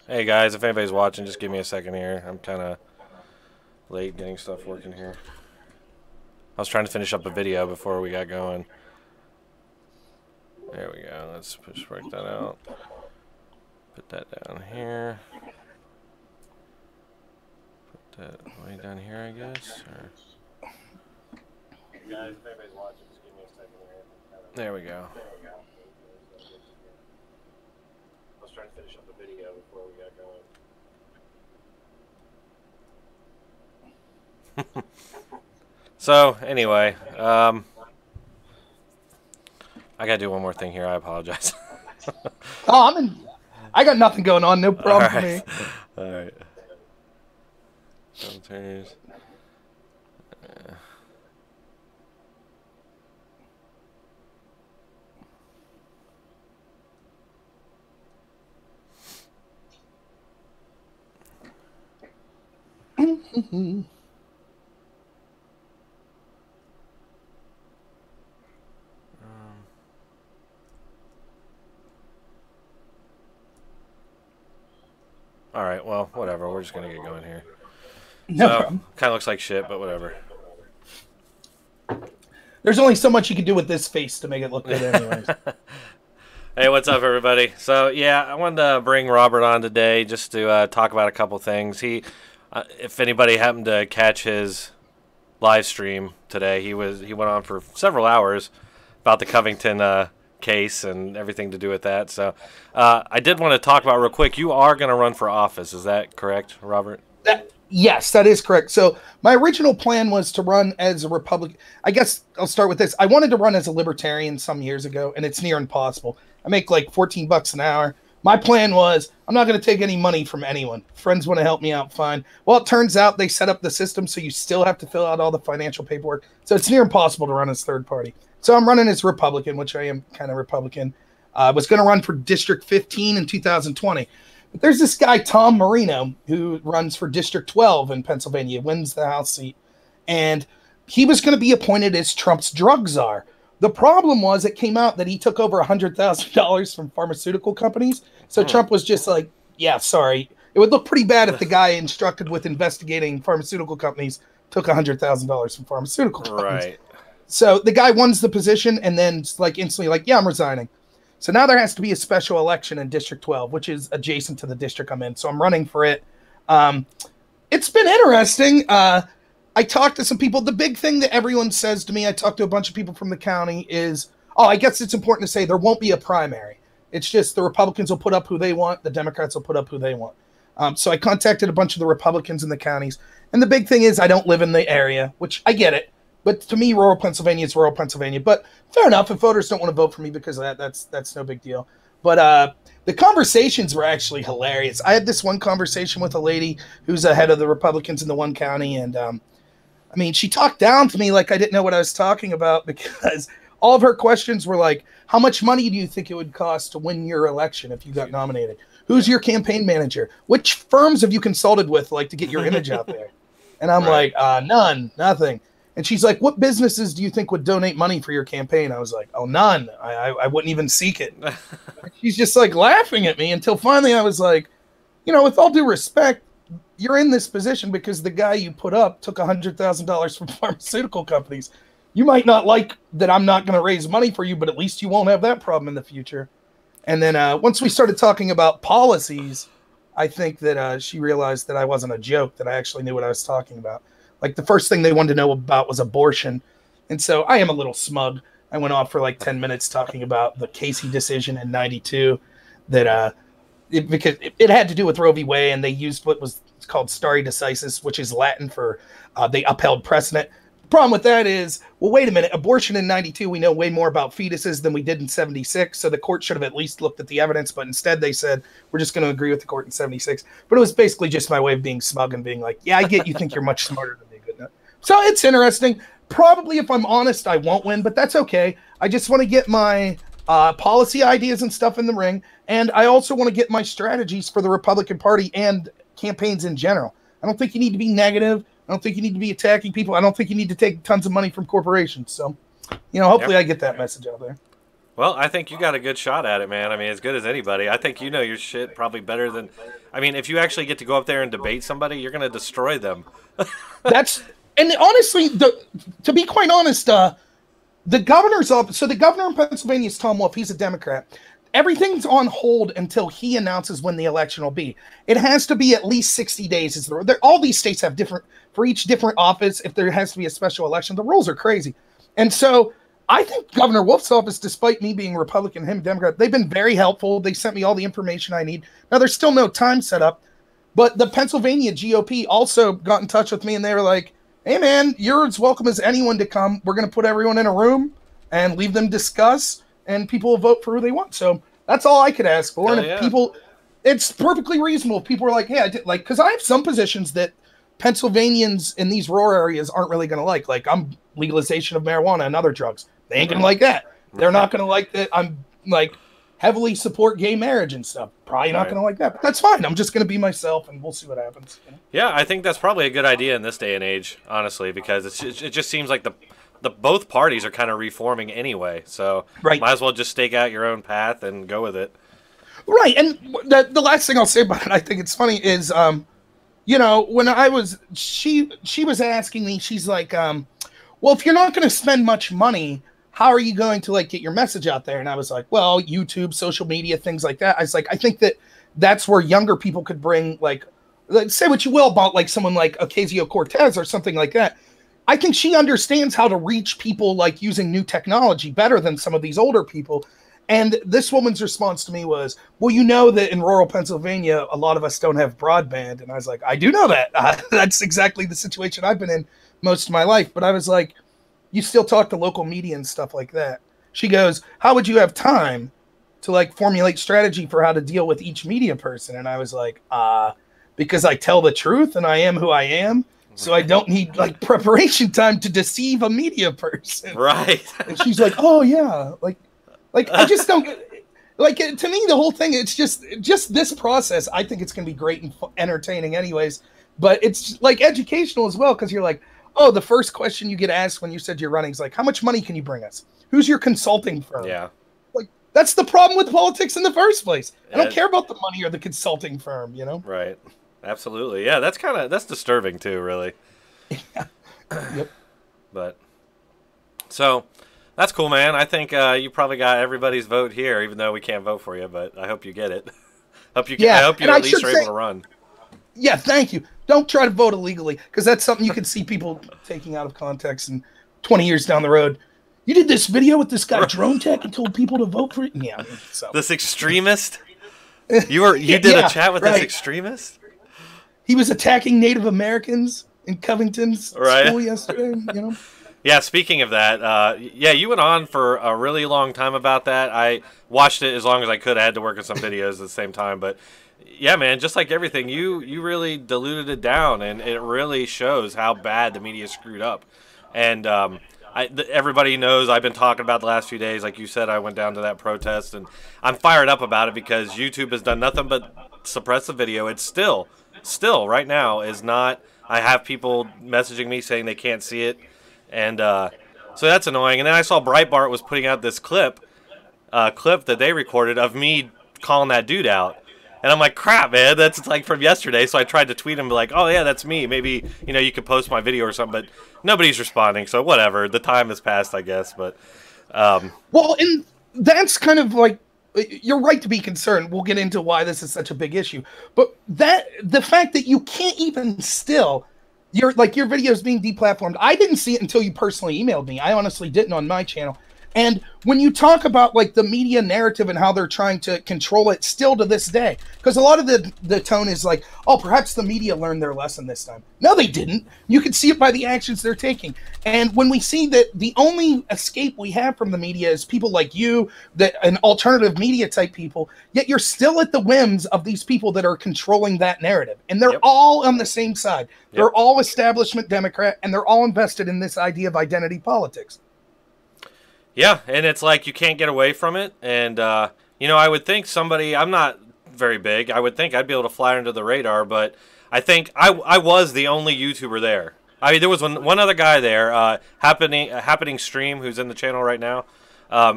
Hey guys, if anybody's watching, just give me a second here. I'm kind of late getting stuff working here. I was trying to finish up a video before we got going. There we go. Let's just break that out. Put that down here. Put that way down here, I guess. Or... Guys, if anybody's watching, just give me a second here. There we go. I was trying to finish up a video before we got going. So, anyway, I gotta do one more thing here. I apologize. Oh, I got nothing going on. No problem for me. All right. Filters. All right, well, whatever. We're just going to get going here. No problem. Kind of looks like shit, but whatever. There's only so much you can do with this face to make it look good anyways. Hey, what's up, everybody? So, yeah, I wanted to bring Robert on today just to talk about a couple things. He, if anybody happened to catch his live stream today, he went on for several hours about the Covington case and everything to do with that. So I did want to talk about real quick. You are going to run for office. Is that correct, Robert? Yes, that is correct. So my original plan was to run as a Republican. I guess I'll start with this. I wanted to run as a libertarian some years ago, and it's near impossible. I make like $14 an hour. My plan was I'm not going to take any money from anyone. Friends want to help me out, fine. Well, it turns out they set up the system so you still have to fill out all the financial paperwork. So it's near impossible to run as third party. So I'm running as Republican, which I am kind of Republican. I was going to run for District 15 in 2020. But there's this guy, Tom Marino, who runs for District 12 in Pennsylvania, wins the House seat. And he was going to be appointed as Trump's drug czar. The problem was it came out that he took over $100,000 from pharmaceutical companies. So Trump was just like, yeah, sorry. It would look pretty bad if the guy instructed with investigating pharmaceutical companies took $100,000 from pharmaceutical companies. Right. So the guy wins the position and then like instantly like, yeah, I'm resigning. So now there has to be a special election in District 12, which is adjacent to the district I'm in. So I'm running for it. It's been interesting. I talked to some people. The big thing that everyone says to me, I talked to a bunch of people from the county is, oh, I guess it's important to say there won't be a primary. It's just the Republicans will put up who they want. The Democrats will put up who they want. So I contacted a bunch of the Republicans in the counties. And the big thing is I don't live in the area, which I get it. But to me, rural Pennsylvania is rural Pennsylvania. But fair enough, if voters don't want to vote for me because of that, that's no big deal. But the conversations were actually hilarious. I had this one conversation with a lady who's the head of the Republicans in the one county. And, I mean, she talked down to me like I didn't know what I was talking about because all of her questions were like, how much money do you think it would cost to win your election if you got nominated? Who's your campaign manager? Which firms have you consulted with like to get your image out there? And I'm like, none, nothing. And she's like, what businesses do you think would donate money for your campaign? I was like, oh, none. I wouldn't even seek it. She's just like laughing at me until finally I was like, you know, with all due respect, you're in this position because the guy you put up took $100,000 from pharmaceutical companies. You might not like that I'm not going to raise money for you, but at least you won't have that problem in the future. And then once we started talking about policies, I think that she realized that I wasn't a joke, that I actually knew what I was talking about. Like the first thing they wanted to know about was abortion. And so I am a little smug. I went off for like 10 minutes talking about the Casey decision in 92 that because it had to do with Roe v. Wade, and they used what was called stare decisis, which is Latin for they upheld precedent. The problem with that is, well, wait a minute, abortion in 92, we know way more about fetuses than we did in 76, so the court should have at least looked at the evidence, but instead they said, we're just going to agree with the court in 76. But it was basically just my way of being smug and being like, yeah, I get you think you're much smarter than me. Good. So it's interesting. Probably, if I'm honest, I won't win, but that's okay. I just want to get my policy ideas and stuff in the ring, and I also want to get my strategies for the Republican Party and campaigns in general. I don't think you need to be negative. I don't think you need to be attacking people. I don't think you need to take tons of money from corporations. So, you know, hopefully I get that message out there. Well, I think you got a good shot at it, man. I mean, as good as anybody. I think you know your shit probably better than. I mean, if you actually get to go up there and debate somebody, you're going to destroy them. That's and honestly, to be quite honest, the governor's office. So the governor in Pennsylvania is Tom Wolf. He's a Democrat. Everything's on hold until he announces when the election will be. It has to be at least 60 days. All these states have different, for each different office, if there has to be a special election. The rules are crazy. And so I think Governor Wolf's office, despite me being Republican, him Democrat, they've been very helpful. They sent me all the information I need. Now, there's still no time set up, but the Pennsylvania GOP also got in touch with me, and they were like, hey, man, you're as welcome as anyone to come. We're going to put everyone in a room and leave them discuss, and people will vote for who they want. So that's all I could ask for. Hell And if yeah. people, it's perfectly reasonable. If people are like, hey, I did, like, because I have some positions that Pennsylvanians in these rural areas aren't really going to like. Like, I'm legalization of marijuana and other drugs. They ain't going to like that. They're not going to like that. I'm like heavily support gay marriage and stuff. Probably not going to like that. But that's fine. I'm just going to be myself, and we'll see what happens. You know? Yeah, I think that's probably a good idea in this day and age, honestly, because it just seems like the both parties are kind of reforming anyway. So Right. might as well just stake out your own path and go with it. Right. And the last thing I'll say about it, I think it's funny, is, you know, when I was, she was asking me, she's like, well, if you're not going to spend much money, how are you going to like get your message out there? And I was like, well, YouTube, social media, things like that. I was like, I think that's where younger people could bring, like say what you will about like someone like Ocasio-Cortez or something like that. I think she understands how to reach people like using new technology better than some of these older people. And this woman's response to me was, well, you know that in rural Pennsylvania, a lot of us don't have broadband. And I was like, I do know that. That's exactly the situation I've been in most of my life. But I was like, you still talk to local media and stuff like that. She goes, how would you have time to like formulate strategy for how to deal with each media person? And I was like, because I tell the truth and I am who I am. So I don't need like preparation time to deceive a media person. Right. And she's like, oh yeah. Like I just don't like to me, the whole thing, it's just this process. I think it's going to be great and entertaining anyways, but it's like educational as well. Cause you're like, oh, the first question you get asked when you said you're running is like, how much money can you bring us? Who's your consulting firm? Yeah. Like that's the problem with politics in the first place. I don't care about the money or the consulting firm, you know? Right. Absolutely. Yeah, that's disturbing too, really. Yeah. Yep. But so that's cool, man. I think you probably got everybody's vote here, even though we can't vote for you. But I hope you get it. I hope you at least are able to run. Yeah, thank you. Don't try to vote illegally, because that's something you can see people taking out of context. And 20 years down the road, you did this video with this guy Dronetek and told people to vote for it. Yeah. So this extremist. You did a chat with this extremist. He was attacking Native Americans in Covington's school yesterday, you know? Yeah, speaking of that, you went on for a really long time about that. I watched it as long as I could. I had to work on some videos at the same time. But, yeah, man, just like everything, you really diluted it down, and it really shows how bad the media screwed up. And everybody knows I've been talking about the last few days. Like you said, I went down to that protest, and I'm fired up about it because YouTube has done nothing but suppress the video. It's still right now is not. I have people messaging me saying they can't see it, and so that's annoying. And then I saw Breitbart was putting out this clip that they recorded of me calling that dude out, and I'm like, crap, man, that's like from yesterday. So I tried to tweet him like, oh yeah, that's me. Maybe you could post my video or something, but nobody's responding. So whatever, the time has passed, I guess. But well, and that's kind of like. You're right to be concerned. We'll get into why this is such a big issue. But the fact that you can't even still, your video is being deplatformed. I didn't see it until you personally emailed me. I honestly didn't on my channel. And when you talk about like the media narrative and how they're trying to control it still to this day, because a lot of the tone is like, oh, perhaps the media learned their lesson this time. No, they didn't. You can see it by the actions they're taking. And when we see that the only escape we have from the media is people like you, an alternative media type people, yet you're still at the whims of these people that are controlling that narrative. And they're all on the same side. They're all establishment Democrat, and they're all invested in this idea of identity politics. Yeah, and it's like you can't get away from it. And, I would think somebody, I'm not very big, I would think I'd be able to fly under the radar, but I think I was the only YouTuber there. I mean, there was one other guy there, Happening Stream, who's in the channel right now.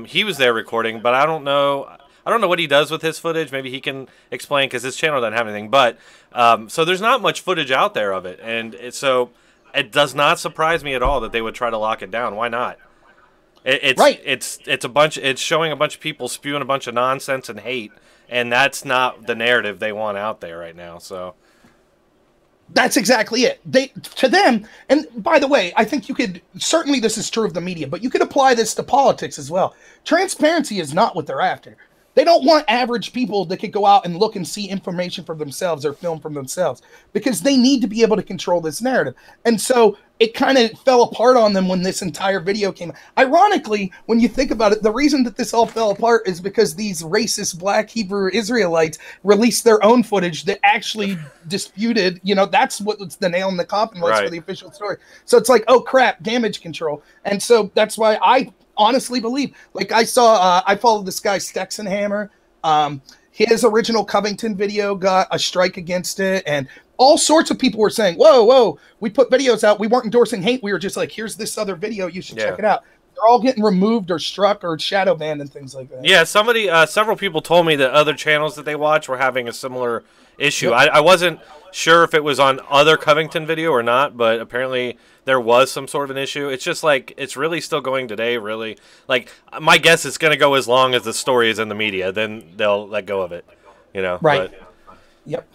He was there recording, but I don't know. I don't know what he does with his footage. Maybe he can explain because his channel doesn't have anything. But so there's not much footage out there of it, and so it does not surprise me at all that they would try to lock it down. Why not? It's right. It's a bunch. It's showing a bunch of people spewing a bunch of nonsense and hate, and that's not the narrative they want out there right now. So. That's exactly it. To them, and by the way, I think you could, certainly this is true of the media, but you could apply this to politics as well. Transparency is not what they're after. They don't want average people that could go out and look and see information for themselves or film from themselves, because they need to be able to control this narrative. And so it kind of fell apart on them when this entire video came. Ironically, when you think about it, the reason that this all fell apart is because these racist black Hebrew Israelites released their own footage that actually disputed, that's what was the nail in the coffin was for the official story. So it's like, oh crap, damage control. And so that's why I honestly believe, like I followed this guy Stexenhammer. His original Covington video got a strike against it, and all sorts of people were saying, whoa, we put videos out. We weren't endorsing hate. We were just like, here's this other video. You should check it out. They're all getting removed or struck or shadow banned and things like that. Yeah, several people told me that other channels that they watch were having a similar issue. Yep. I wasn't sure if it was on other Covington video or not, but apparently there was some sort of an issue. It's just like, it's really still going today, really. Like, my guess is going to go as long as the story is in the media. Then they'll let go of it, Right. But. Yep.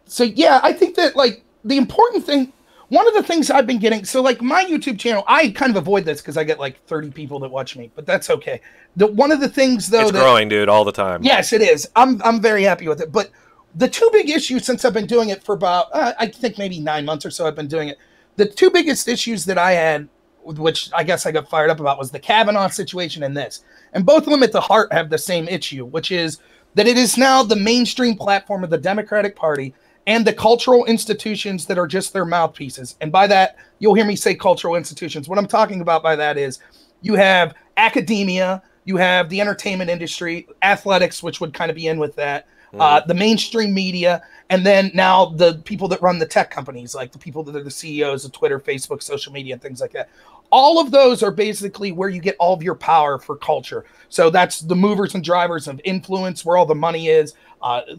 So, yeah, I think that, like, the important thing, one of the things I've been getting, so, like, my YouTube channel, I kind of avoid this because I get, like, 30 people that watch me, but that's okay. One of the things, though, it's growing, dude, all the time. Yes, it is. I'm very happy with it. But the two big issues, since I've been doing it for about, I think maybe 9 months or so I've been doing it, the two biggest issues that I had, which I guess I got fired up about, was the Kavanaugh situation and this. And both of them at the heart have the same issue, which is that it is now the mainstream platform of the Democratic Party and the cultural institutions that are just their mouthpieces. And by that, you'll hear me say cultural institutions. What I'm talking about by that is you have academia, you have the entertainment industry, athletics, which would kind of be in with that, the mainstream media, and then now the people that run the tech companies, like the people that are the CEOs of Twitter, Facebook, social media, and things like that. All of those are basically where you get all of your power for culture. So that's the movers and drivers of influence, where all the money is,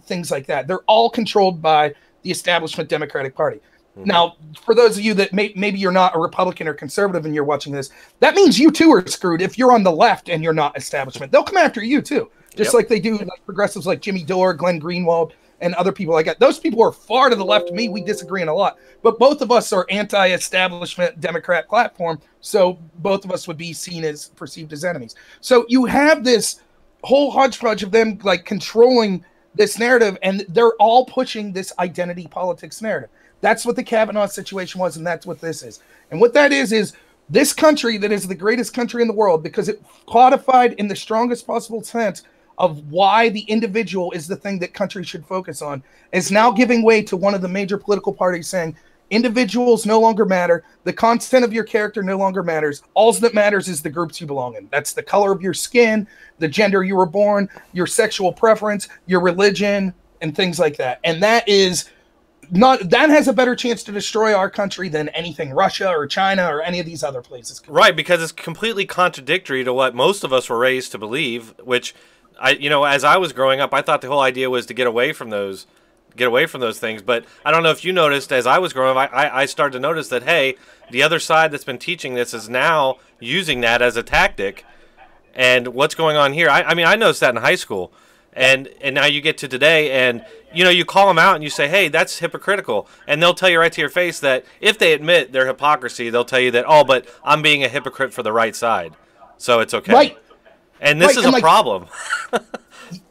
things like that. They're all controlled by the establishment Democratic Party. Now, for those of you that maybe you're not a Republican or conservative and you're watching this, that means you too are screwed if you're on the left and you're not establishment. They'll come after you too, just like they do like progressives like Jimmy Dore, Glenn Greenwald, and other people like that. Those people are far to the left of me. We disagree on a lot. But both of us are anti-establishment Democrat platform, so both of us would be perceived as enemies. So you have this whole hodgepodge of them like controlling this narrative, and they're all pushing this identity politics narrative. That's what the Kavanaugh situation was, and that's what this is. And what that is this country that is the greatest country in the world, because it codified in the strongest possible sense of why the individual is the thing that countries should focus on, is now giving way to one of the major political parties saying individuals no longer matter. The content of your character no longer matters. All that matters is the groups you belong in. That's the color of your skin, the gender you were born, your sexual preference, your religion, and things like that. And that has a better chance to destroy our country than anything Russia or China or any of these other places. Right, because it's completely contradictory to what most of us were raised to believe, which as I was growing up, I thought the whole idea was to get away from those things. But I don't know if you noticed, as I was growing up, I started to notice that, hey, the other side that's been teaching this is now using that as a tactic. And what's going on here? I mean, I noticed that in high school. And now you get to today, and you call them out and you say, hey, that's hypocritical. And they'll tell you right to your face that if they admit their hypocrisy, they'll tell you that, oh, but I'm being a hypocrite for the right side, so it's okay. Right. And this is a problem.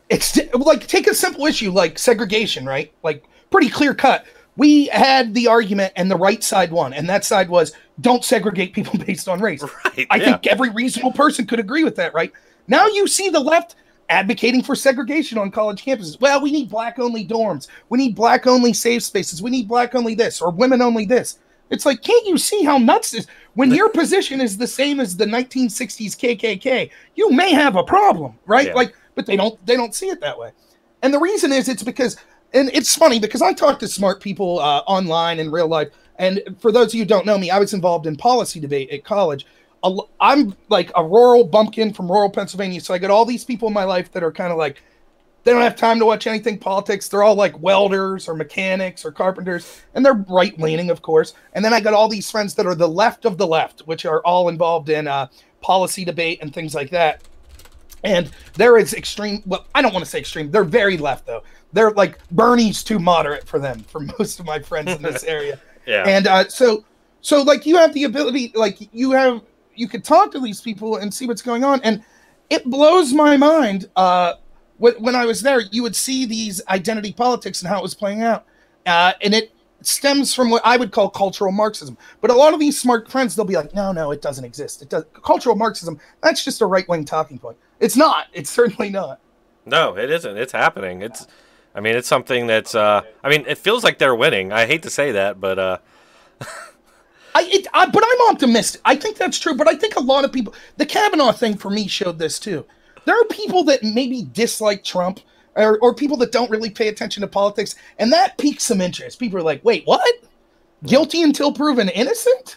It's like, take a simple issue like segregation, right? Like, pretty clear cut. We had the argument and the right side won, and that side was don't segregate people based on race. Right, I think every reasonable person could agree with that, right? Now you see the left advocating for segregation on college campuses. Well, we need black-only dorms. We need black-only safe spaces. We need black-only this or women-only this. It's like, can't you see how nuts this is? When your position is the same as the 1960s KKK, you may have a problem, right? Yeah. But they don't see it that way. And the reason is it's because, and it's funny because I talk to smart people online in real life. And for those of you who don't know me, I was involved in policy debate at college. I'm like a rural bumpkin from rural Pennsylvania, so I got all these people in my life that are kind of like, they don't have time to watch anything politics. They're all like welders or mechanics or carpenters, and they're right-leaning, of course. And then I got all these friends that are the left of the left, which are all involved in policy debate and things like that. And there is extreme, well, I don't want to say extreme. They're very left, though. They're like, Bernie's too moderate for them, for most of my friends in this area. Yeah. And so like, you have the ability, like, you could talk to these people and see what's going on. And it blows my mind. When I was there, you would see these identity politics and how it was playing out. And it stems from what I would call cultural Marxism. But a lot of these smart friends, they'll be like, no, it doesn't exist. It does. Cultural Marxism, that's just a right-wing talking point. It's not. It's certainly not. No, it isn't. It's happening. It's something that's, it feels like they're winning. I hate to say that, but... But I'm optimistic. I think that's true, but I think a lot of people... The Kavanaugh thing, for me, showed this, too. There are people that maybe dislike Trump, or people that don't really pay attention to politics, and that piques some interest. People are like, wait, what? Guilty until proven innocent?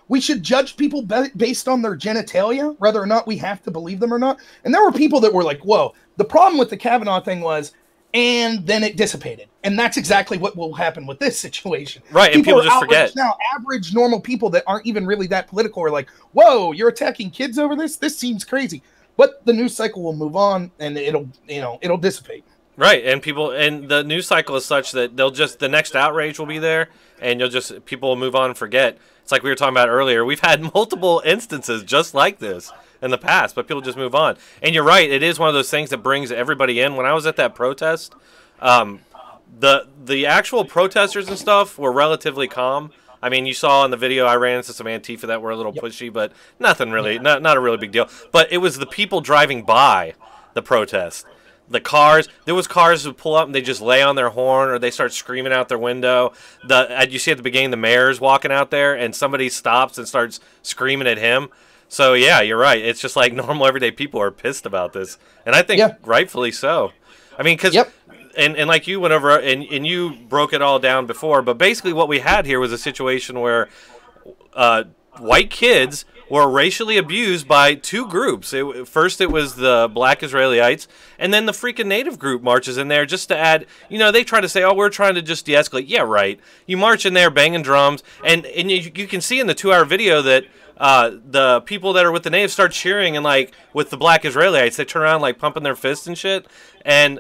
We should judge people based on their genitalia, whether or not we have to believe them or not. And there were people that were like, whoa. The problem with the Kavanaugh thing was, and then it dissipated. And that's exactly what will happen with this situation. Right, and people just forget. Now, average, normal people that aren't even really that political are like, whoa, you're attacking kids over this? This seems crazy. But the news cycle will move on, and it'll dissipate. Right, and the news cycle is such that the next outrage will be there, and people will move on and forget. It's like we were talking about earlier. We've had multiple instances just like this in the past, but people just move on. And you're right, it is one of those things that brings everybody in. When I was at that protest, the actual protesters and stuff were relatively calm. I mean, you saw in the video I ran into some Antifa that were a little pushy, but nothing really, not a really big deal. But it was the people driving by the protest. The cars, there was cars who pull up and they just lay on their horn or they start screaming out their window. You see at the beginning the mayor's walking out there and somebody stops and starts screaming at him. So, yeah, you're right. It's just like normal everyday people are pissed about this. And I think rightfully so. I mean, because... And like you went over and you broke it all down before, but basically what we had here was a situation where white kids were racially abused by two groups. First it was the black Israelites, and then the freaking native group marches in there just to add, they try to say, oh, we're trying to just de-escalate. Yeah, right. You march in there banging drums, and you can see in the 2-hour video that the people that are with the natives start cheering, and like with the black Israelites, they turn around like pumping their fists and shit, and...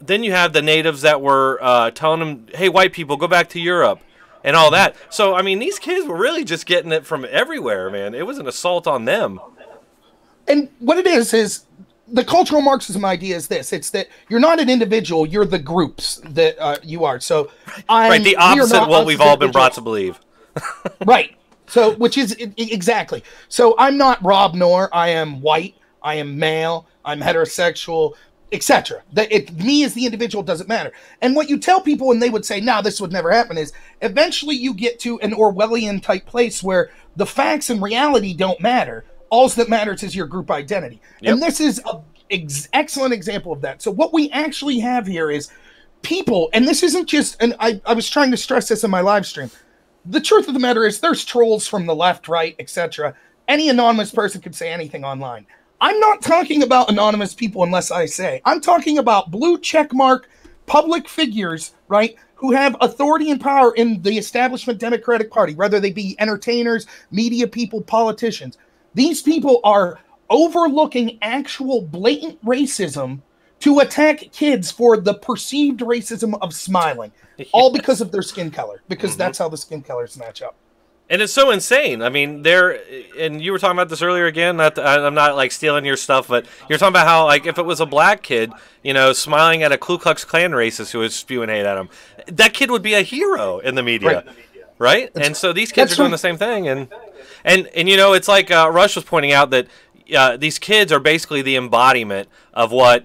then you have the natives that were telling them, hey, white people, go back to Europe and all that. So, I mean, these kids were really just getting it from everywhere, man. It was an assault on them. And what it is the cultural Marxism idea is this. It's that you're not an individual. You're the groups that you are. So, right, the opposite of what we've all been brought to believe. Right. So, which is exactly. So, I'm not Rob Noerr. I am white. I am male. I'm heterosexual, etc. Me as the individual doesn't matter. And what you tell people, and they would say, no, this would never happen, is eventually you get to an Orwellian type place where the facts and reality don't matter. All that matters is your group identity. Yep. And this is an excellent example of that. So what we actually have here is people, and this isn't just, and I was trying to stress this in my live stream. The truth of the matter is there's trolls from the left, right, etc. Any anonymous person could say anything online. I'm not talking about anonymous people unless I say. I'm talking about blue checkmark public figures, right, who have authority and power in the establishment Democratic Party, whether they be entertainers, media people, politicians. These people are overlooking actual blatant racism to attack kids for the perceived racism of smiling, all because of their skin color, because that's how the skin colors match up. And it's so insane. I mean, and you were talking about this earlier again. I'm not like stealing your stuff, but you're talking about how like if it was a black kid, smiling at a Ku Klux Klan racist who was spewing hate at him, that kid would be a hero in the media, right? And so these kids are doing the same thing, and it's like Rush was pointing out that these kids are basically the embodiment of what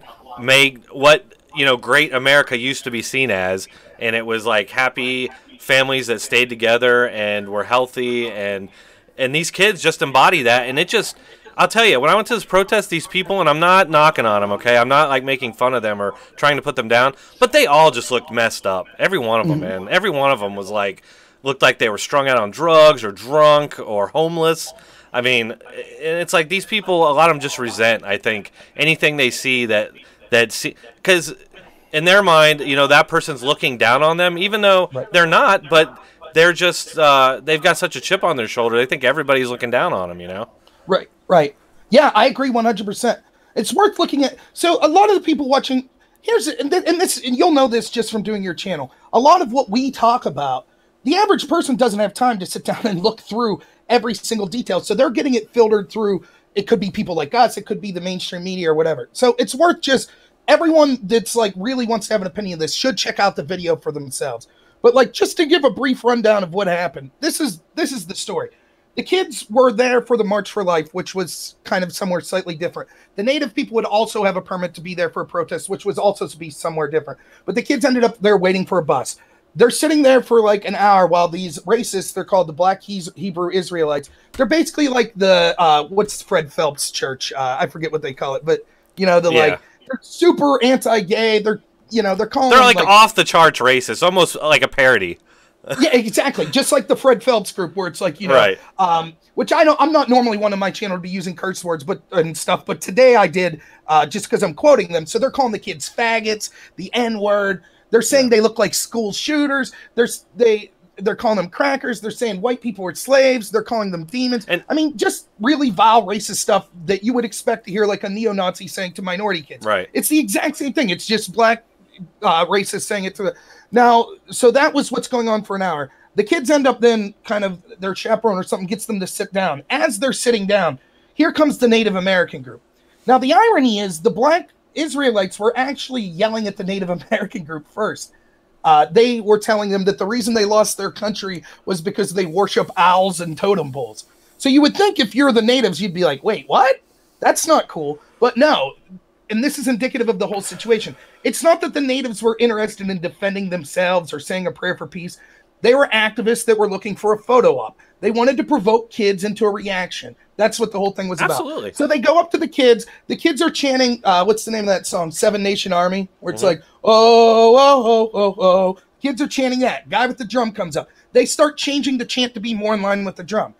great America used to be seen as, and it was like happy families that stayed together and were healthy, and these kids just embody that. And I'll tell you, when I went to this protest, these people, and I'm not knocking on them, okay, I'm not like making fun of them or trying to put them down, but they all just looked messed up. Every one of them, man. Every one of them was like looked like they were strung out on drugs or drunk or homeless. I mean, it's like these people, a lot of them just resent, I think, anything they see because in their mind, you know, that person's looking down on them, even though they're not, but they're just, they've got such a chip on their shoulder. They think everybody's looking down on them, you know? Right, right. Yeah, I agree 100%. It's worth looking at. So a lot of the people watching, and you'll know this just from doing your channel. A lot of what we talk about, the average person doesn't have time to sit down and look through every single detail. So they're getting it filtered through. It could be people like us. It could be the mainstream media or whatever. So it's worth just, everyone that's like really wants to have an opinion of this should check out the video for themselves. But like, just to give a brief rundown of what happened, this is the story. The kids were there for the March for Life, which was kind of somewhere slightly different. The Native people would also have a permit to be there for a protest, which was also to be somewhere different. But the kids ended up there waiting for a bus. They're sitting there for like an hour while these racists, they're called the Black Hebrew Israelites. They're basically like the, what's Fred Phelps church? I forget what they call it, but you know, they're super anti-gay. They're calling them like off the charts racist, almost like a parody. Yeah, exactly. Just like the Fred Phelps group, where it's like, you know, right. Which I'm not normally one on my channel to be using curse words, and stuff, but today I did, just because I'm quoting them. So they're calling the kids faggots, the N-word. They're saying they look like school shooters. They're calling them crackers. They're saying white people were slaves. They're calling them demons. And I mean, just really vile racist stuff that you would expect to hear like a neo-Nazi saying to minority kids. Right. It's the exact same thing. It's just black racists saying it to the... Now, so that was what's going on for an hour. The kids end up then kind of, their chaperone or something gets them to sit down. As they're sitting down, here comes the Native American group. Now, the irony is the Black Israelites were actually yelling at the Native American group first. They were telling them that the reason they lost their country was because they worship owls and totem poles. So you would think if you're the natives, you'd be like, wait, what? That's not cool. But no, and this is indicative of the whole situation. It's not that the natives were interested in defending themselves or saying a prayer for peace. They were activists that were looking for a photo op. They wanted to provoke kids into a reaction. That's what the whole thing was about. Absolutely. So they go up to the kids. The kids are chanting, what's the name of that song? Seven Nation Army, where it's like, oh, oh, oh, oh, oh. Kids are chanting that. Guy with the drum comes up. They start changing the chant to be more in line with the drum.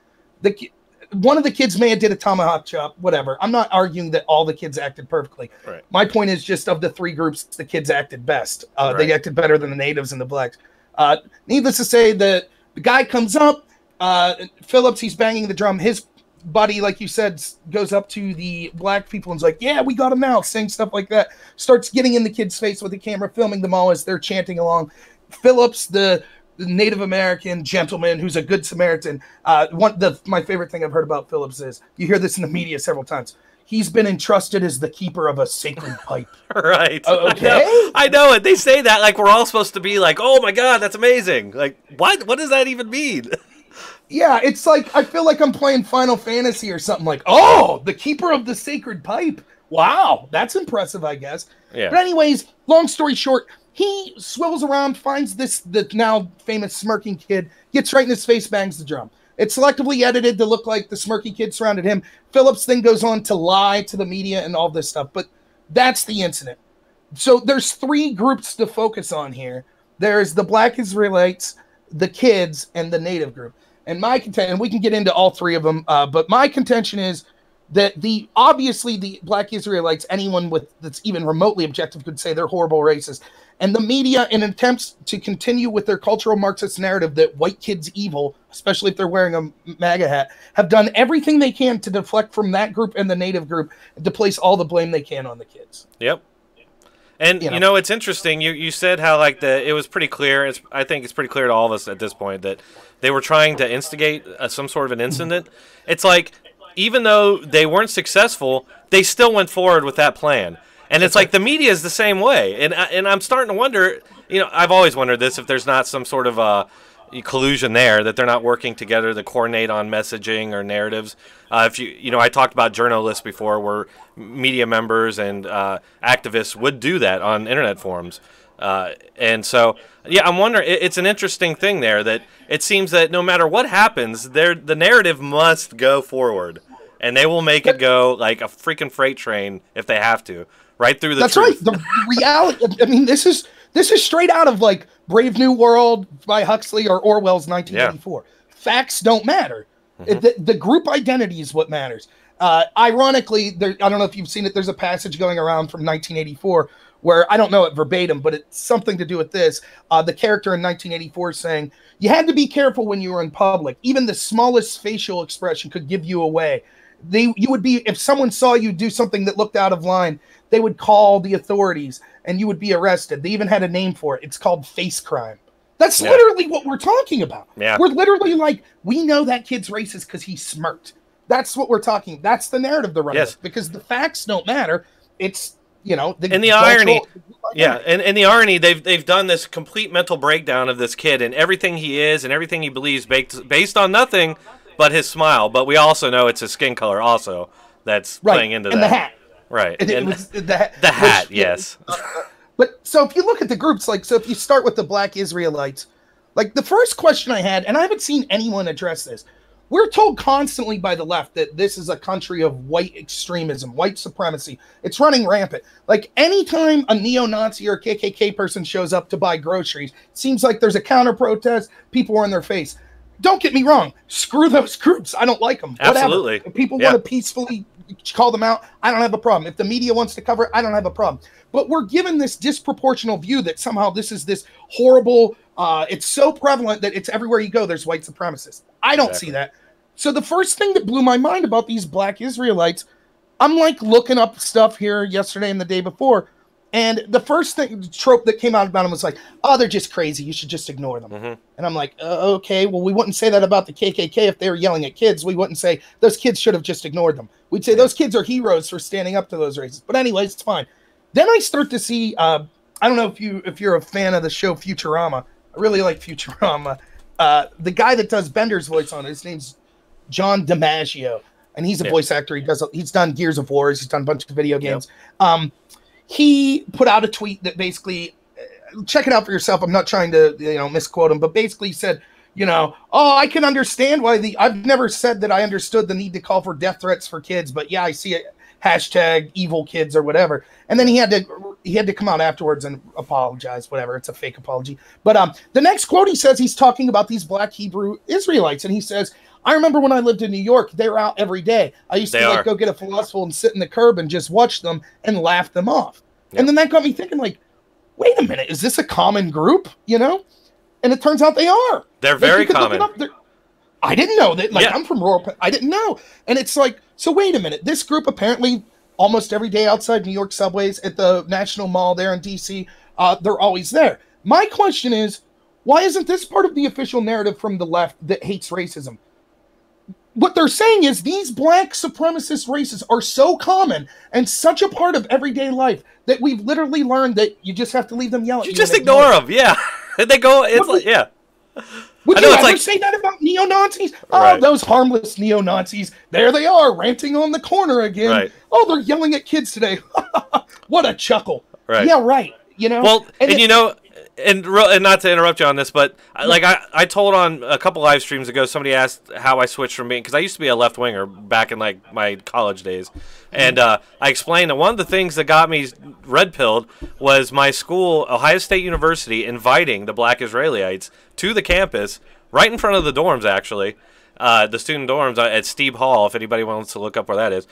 One of the kids may have did a tomahawk chop, whatever. I'm not arguing that all the kids acted perfectly. Right. My point is just of the three groups, the kids acted best. They acted better than the natives and the blacks. Needless to say, the guy comes up, Phillips, he's banging the drum. His buddy, like you said, goes up to the black people and's like, yeah, we got him now, saying stuff like that. Starts getting in the kid's face with the camera, filming them all as they're chanting along. Phillips, the Native American gentleman who's a good Samaritan. My favorite thing I've heard about Phillips is, you hear this in the media several times, he's been entrusted as the keeper of a sacred pipe. Right. Okay. I know it. They say that like we're all supposed to be like, oh my God, that's amazing. Like, what? What does that even mean? Yeah, it's like, I feel like I'm playing Final Fantasy or something like, oh, the keeper of the sacred pipe. Wow, that's impressive, I guess. Yeah. But anyways, long story short, he swivels around, finds the now famous smirking kid, gets right in his face, bangs the drum. It's selectively edited to look like the smirky kid surrounded him. Phillips then goes on to lie to the media and all this stuff. But that's the incident. So there's three groups to focus on here. There's the Black Israelites, the kids, and the Native group. And my contention, and we can get into all three of them, but my contention is that obviously the Black Israelites, anyone that's even remotely objective could say they're horrible racists. And the media, in attempts to continue with their cultural Marxist narrative that white kids evil, especially if they're wearing a MAGA hat, have done everything they can to deflect from that group and the Native group and to place all the blame they can on the kids. Yep. And, you know, it's interesting. You said how, like, it was pretty clear. I think it's pretty clear to all of us at this point that they were trying to instigate some sort of an incident. It's like, even though they weren't successful, they still went forward with that plan. And it's like the media is the same way. And I'm starting to wonder, you know, I've always wondered this, if there's not some sort of collusion there, that they're not working together to coordinate on messaging or narratives. If you know, I talked about journalists before, where media members and activists would do that on internet forums. And so, yeah, I'm wondering, it's an interesting thing there that it seems that no matter what happens, the narrative must go forward. And they will make it go like a freaking freight train if they have to. Right through the truth. Right. The reality. I mean, this is This is straight out of like Brave New World by Huxley or Orwell's 1984. Yeah. Facts don't matter. The group identity is what matters. Ironically, I don't know if you've seen it. There's a passage going around from 1984 where I don't know it verbatim, but it's something to do with this. The character in 1984 saying, you had to be careful when you were in public. Even the smallest facial expression could give you away. You would be, if someone saw you do something that looked out of line, they would call the authorities and you would be arrested. They even had a name for it. It's called face crime. That's literally what we're talking about. Yeah. We're literally like, we know that kid's racist because he smirked. That's what we're talking. That's the narrative they're running with, because the facts don't matter. It's, you know, and the irony, and the irony, they've done this complete mental breakdown of this kid and everything he is and everything he believes based on nothing but his smile. But we also know it's his skin color also that's playing into that. And the hat. Right. And the hat, yes. But so if you look at the groups, like, so if you start with the Black Israelites, like the first question I had, and I haven't seen anyone address this, we're told constantly by the left that this is a country of white extremism, white supremacy. It's running rampant. Like anytime a neo-Nazi or a KKK person shows up to buy groceries, it seems like there's a counter-protest, people are in their face. Don't get me wrong. Screw those groups. I don't like them. Absolutely. Whatever. If people want to peacefully call them out, I don't have a problem. If the media wants to cover it, I don't have a problem. But we're given this disproportional view that somehow this is this horrible, it's so prevalent that it's everywhere you go, there's white supremacists. I don't see that. So the first thing that blew my mind about these Black Israelites, I'm like looking up stuff here yesterday and the day before, and the first thing, the trope that came out about them was like, oh, they're just crazy. You should just ignore them. And I'm like, okay, well, we wouldn't say that about the KKK if they were yelling at kids. We wouldn't say those kids should have just ignored them. We'd say those kids are heroes for standing up to those races. But anyways, it's fine. Then I start to see, I don't know if you're a fan of the show Futurama. I really like Futurama. The guy that does Bender's voice on it, his name's John DiMaggio, and he's a voice actor. He's done Gears of War. He's done a bunch of video games. He put out a tweet that basically, check it out for yourself. I'm not trying to, misquote him, but basically said, I can understand why I've never said that I understood the need to call for death threats for kids, but yeah, I see it. Hashtag evil kids or whatever. And then he had to come out afterwards and apologize, whatever. It's a fake apology. But the next quote, he says he's talking about these Black Hebrew Israelites. And he says, I remember when I lived in New York, they were out every day. I used to go get a falafel and sit in the curb and just watch them and laugh them off. Yep. And then that got me thinking, like, wait a minute, is this a common group? And it turns out they are. They're very common. I didn't know that. Like, I'm from rural. I didn't know. And it's like, so wait a minute. This group apparently almost every day outside New York subways, at the National Mall there in D.C., they're always there. My question is, why isn't this part of the official narrative from the left that hates racism? What they're saying is these Black supremacist races are so common and such a part of everyday life that we've literally learned that you just have to leave them yelling. You just ignore them. Yeah. They go, yeah. Would you ever say that about neo-Nazis? Oh, those harmless neo-Nazis. There they are, ranting on the corner again. Right. Oh, they're yelling at kids today. What a chuckle. Right. Yeah, right. Well, and not to interrupt you on this, but I told on a couple live streams ago, somebody asked how I switched from being, because I used to be a left-winger back in like my college days. And I explained that one of the things that got me red-pilled was my school, Ohio State University, inviting the Black Israelites to the campus, right in front of the dorms, actually, the student dorms at Steeb Hall, if anybody wants to look up where that is.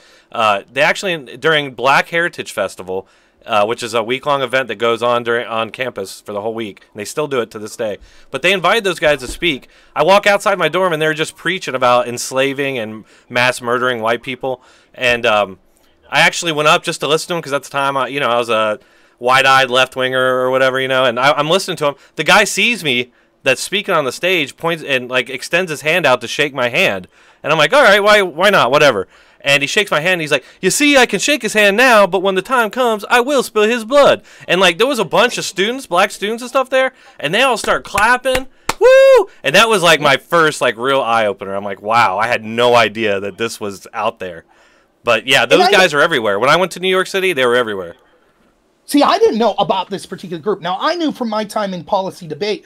They actually, during Black Heritage Festival, which is a week-long event that goes on on campus for the whole week, and they still do it to this day. But they invited those guys to speak. I walk outside my dorm, and they're just preaching about enslaving and mass murdering white people. And I actually went up just to listen to him, because at the time, I was a wide-eyed left-winger or whatever, and I'm listening to him. The guy sees me that's speaking on the stage, points and extends his hand out to shake my hand. And I'm like, all right, why not, whatever. And he shakes my hand, and he's like, you see, I can shake his hand now, but when the time comes, I will spill his blood. And, there was a bunch of students, Black students and stuff there, and they all start clapping. Woo! And that was, my first, real eye-opener. I'm like, wow, I had no idea that this was out there. But, yeah, those guys are everywhere. When I went to New York City, they were everywhere. See, I didn't know about this particular group. Now, I knew from my time in policy debate,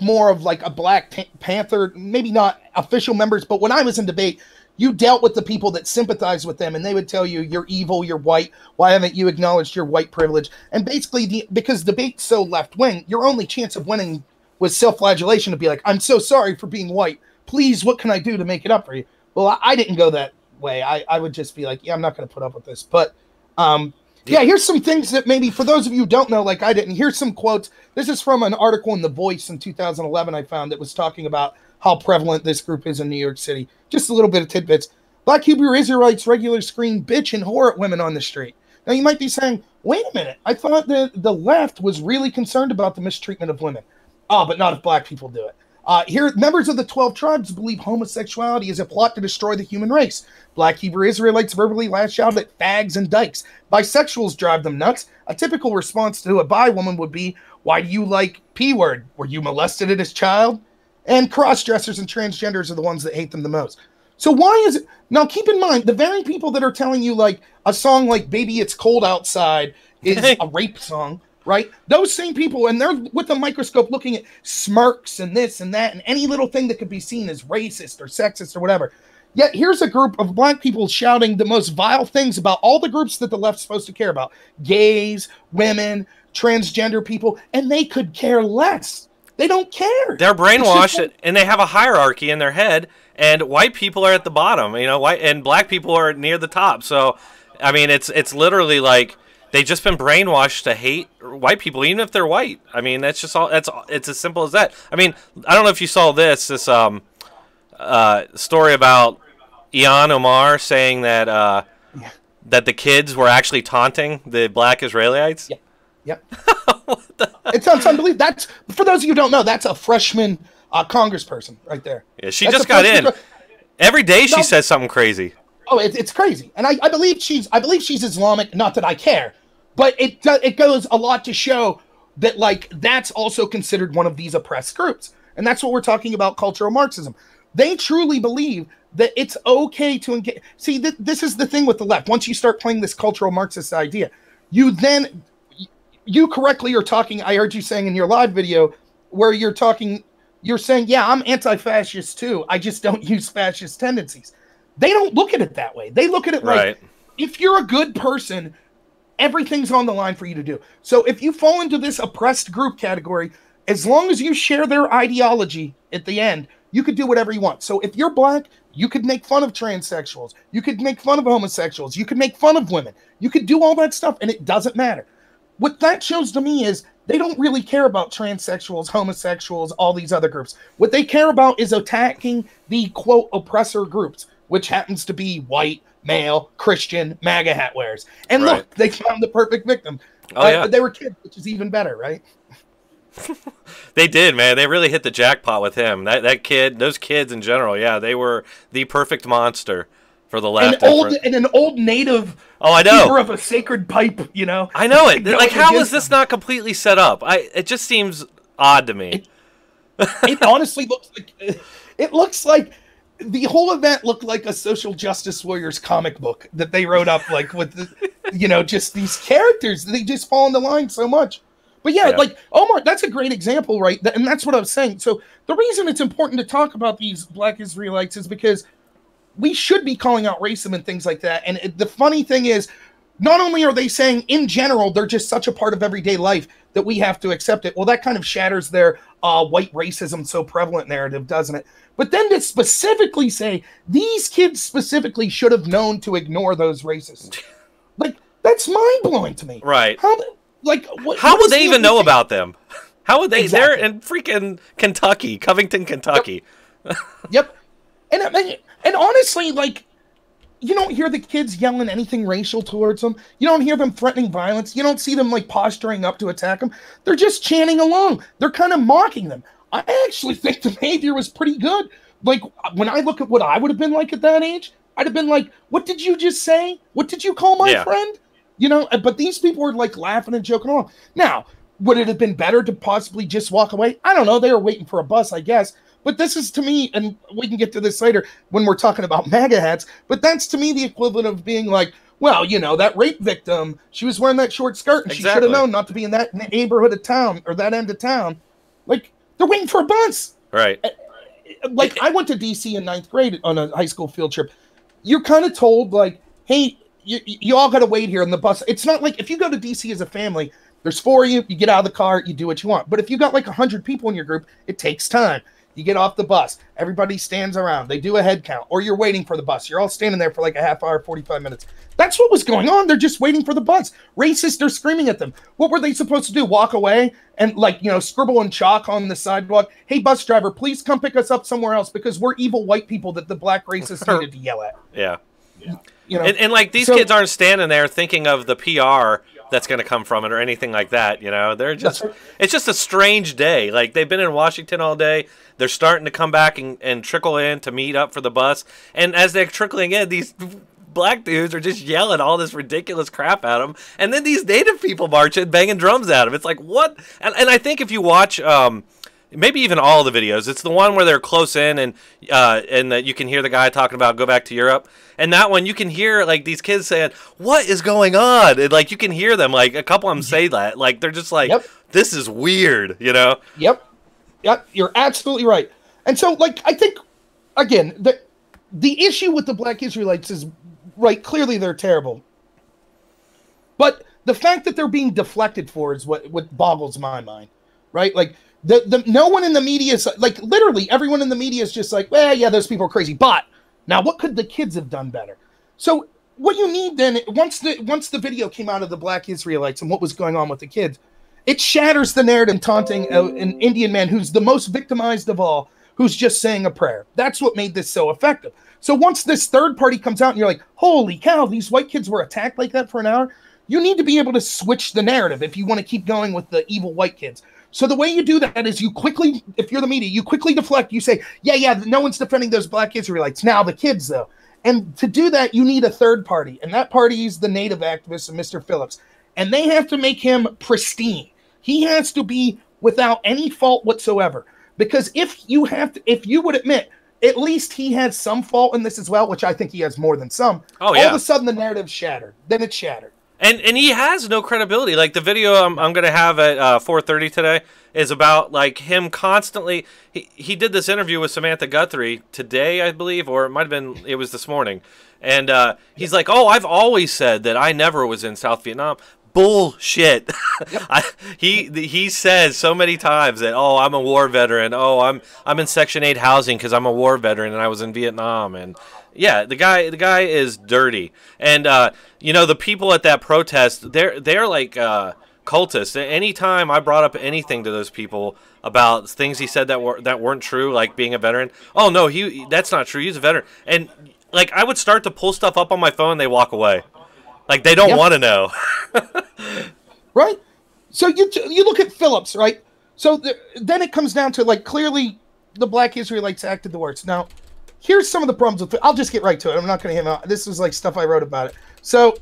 more of, a Black Panther, maybe not official members, but when I was in debate, you dealt with the people that sympathize with them, and they would tell you, you're evil, you're white, why haven't you acknowledged your white privilege? And basically, because debate's so left-wing, your only chance of winning was self-flagellation, to be like, I'm so sorry for being white. Please, what can I do to make it up for you? Well, I didn't go that way. I would just be like, yeah, I'm not going to put up with this. But, yeah, here's some things that maybe, for those of you who don't know, like I didn't, here's some quotes. This is from an article in The Voice in 2011 I found that was talking about how prevalent this group is in New York City. Just a little bit of tidbits. Black Hebrew Israelites regularly scream bitch and whore at women on the street. Now, you might be saying, wait a minute. I thought that the left was really concerned about the mistreatment of women. Oh, but not if black people do it. Here, members of the 12 tribes believe homosexuality is a plot to destroy the human race. Black Hebrew Israelites verbally lash out at fags and dykes. Bisexuals drive them nuts. A typical response to a bi woman would be, why do you like P-word? Were you molested as a child? And cross-dressers and transgenders are the ones that hate them the most. So why is it... Now, keep in mind, the very people that are telling you, like, a song like Baby It's Cold Outside is a rape song, right? Those same people, and they're with a microscope looking at smirks and this and that and any little thing that could be seen as racist or sexist or whatever. Yet here's a group of black people shouting the most vile things about all the groups that the left's supposed to care about. Gays, women, transgender people, and they could care less. They don't care. They're brainwashed, and they have a hierarchy in their head, and white people are at the bottom, you know, and black people are near the top. So, I mean, it's literally like they've just been brainwashed to hate white people, even if they're white. I mean, that's just all. It's as simple as that. I mean, I don't know if you saw this story about Ian Omar saying that that the kids were actually taunting the black Israelites. Yeah. Yep. It's unbelievable. That's, for those of you who don't know, that's a freshman congressperson right there. Yeah, she just got in. Every day she says something crazy. Oh, it's crazy, and I believe she's Islamic. Not that I care, but it goes a lot to show that, like, that's also considered one of these oppressed groups, and that's what we're talking about, cultural Marxism. They truly believe that it's okay to engage. See, this is the thing with the left. Once you start playing this cultural Marxist idea, you correctly are talking, I heard you saying in your live video, where you're saying, yeah, I'm anti-fascist too. I just don't use fascist tendencies. They don't look at it that way. They look at it like, if you're a good person, everything's on the line for you to do. So if you fall into this oppressed group category, as long as you share their ideology at the end, you could do whatever you want. So if you're black, you could make fun of transsexuals. You could make fun of homosexuals. You could make fun of women. You could do all that stuff, and it doesn't matter. What that shows to me is they don't really care about transsexuals, homosexuals, all these other groups. What they care about is attacking the, quote, oppressor groups, which happens to be white, male, Christian, MAGA hat wearers. And look, they found the perfect victim. But they were kids, which is even better, right? They did, man. They really hit the jackpot with him. That kid, those kids in general, yeah, they were the perfect monster for the left. And an old native keeper of a sacred pipe, you know? I know it. Like, how is this not completely set up? It just seems odd to me. It honestly looks like the whole event looked like a social justice warriors comic book that they wrote up, like, with just these characters. They just fall into line so much. But yeah, like, Omar, that's a great example, right? And that's what I was saying. So the reason it's important to talk about these black Israelites is because we should be calling out racism and things like that. And the funny thing is, not only are they saying, in general, they're just such a part of everyday life that we have to accept it. Well, that kind of shatters their white racism so prevalent narrative, doesn't it? But then to specifically say, these kids specifically should have known to ignore those racists. Like, that's mind-blowing to me. Right. How would they even know about them? How would they? Exactly. They're in freaking Kentucky, Covington, Kentucky. Yep. And honestly, like, you don't hear the kids yelling anything racial towards them. You don't hear them threatening violence. You don't see them, like, posturing up to attack them. They're just chanting along. They're kind of mocking them. I actually think the behavior was pretty good. Like, when I look at what I would have been like at that age, I'd have been like, what did you just say? What did you call my friend? You know, but these people were, like, laughing and joking along. Now, would it have been better to possibly just walk away? I don't know. They were waiting for a bus, I guess. But this is, to me, and we can get to this later when we're talking about MAGA hats, but that's, to me, the equivalent of being like, well, you know, that rape victim, she was wearing that short skirt, and she should have known not to be in that neighborhood of town, or that end of town. Like, they're waiting for a bus. Right. Like, I went to D.C. in 9th grade on a high school field trip, you're kind of told like, hey, you all got to wait here in the bus. It's not like if you go to DC as a family, there's 4 of you, you get out of the car, you do what you want. But if you got like 100 people in your group, it takes time. You get off the bus, everybody stands around, they do a head count, or you're waiting for the bus. You're all standing there for like a half hour, 45 minutes. That's what was going on. They're just waiting for the bus. Racists are screaming at them. What were they supposed to do? Walk away and like, scribble in chalk on the sidewalk? Hey, bus driver, please come pick us up somewhere else because we're evil white people that the black racists needed to yell at. Yeah. And like these kids aren't standing there thinking of the PR that's going to come from it or anything like that. They're just, it's just a strange day. Like they've been in Washington all day. They're starting to come back and trickle in to meet up for the bus. And as they're trickling in, these black dudes are just yelling all this ridiculous crap at them. And then these native people march in banging drums at them. It's like, what? And I think if you watch, maybe even all the videos, it's the one where they're close in and that you can hear the guy talking about go back to Europe. And that one, you can hear like these kids saying, "What is going on?" And like you can hear them, like a couple of them say that, like they're just like, "This is weird," Yep, you're absolutely right. And so, like, I think again, the issue with the black Israelites is right. Clearly, they're terrible, but the fact that they're being deflected for is what boggles my mind, right? Like. No one in the media is like literally everyone in the media is just like, well, yeah, those people are crazy. But now what could the kids have done better? So what you need then, once the video came out of the black Israelites and what was going on with the kids, it shatters the narrative taunting an Indian man who's the most victimized of all, who's just saying a prayer. That's what made this so effective. So once this third party comes out and you're like, holy cow, these white kids were attacked like that for an hour, you need to be able to switch the narrative if you want to keep going with the evil white kids. So the way you do that is you quickly, if you're the media, you quickly deflect. You say, yeah, no one's defending those black Israelites. Now the kids, though. And to do that, you need a third party. And that party is the native activist, Mr. Phillips. And they have to make him pristine. He has to be without any fault whatsoever. Because if you would admit, at least he has some fault in this as well, which I think he has more than some. Oh, yeah. All of a sudden, the narrative's shattered. Then it's shattered. And he has no credibility. Like the video I'm going to have at 4:30 today is about like him constantly. He did this interview with Samantha Guthrie today, I believe, or it was this morning. And he's like, "Oh, I've always said that I never was in South Vietnam." Bullshit. Yep. He says so many times that, "Oh, I'm a war veteran. Oh, I'm in Section 8 housing because I'm a war veteran and I was in Vietnam." And yeah, the guy is dirty. And the people at that protest, they're like cultists. Anytime I brought up anything to those people about things he said that weren't true, like being a veteran, oh no, that's not true. He's a veteran. And like I would start to pull stuff up on my phone, they walk away. Like they don't want to know. Right? So you look at Phillips, right? So then it comes down to like clearly the black Israelites acted the worst. Now, here's some of the problems with it. I'll just get right to it. I'm not going to hit him out. This is like stuff I wrote about it. So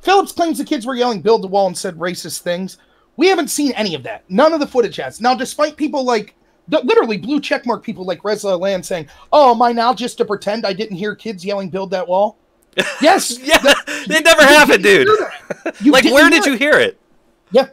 Phillips claims the kids were yelling build the wall and said racist things. We haven't seen any of that. None of the footage has. Now, despite people like literally blue checkmark people like Resla Land saying, "Oh, am I now just to pretend I didn't hear kids yelling build that wall?" Yes. Yeah, they never happened, dude. Like, where did you hear it? Yeah.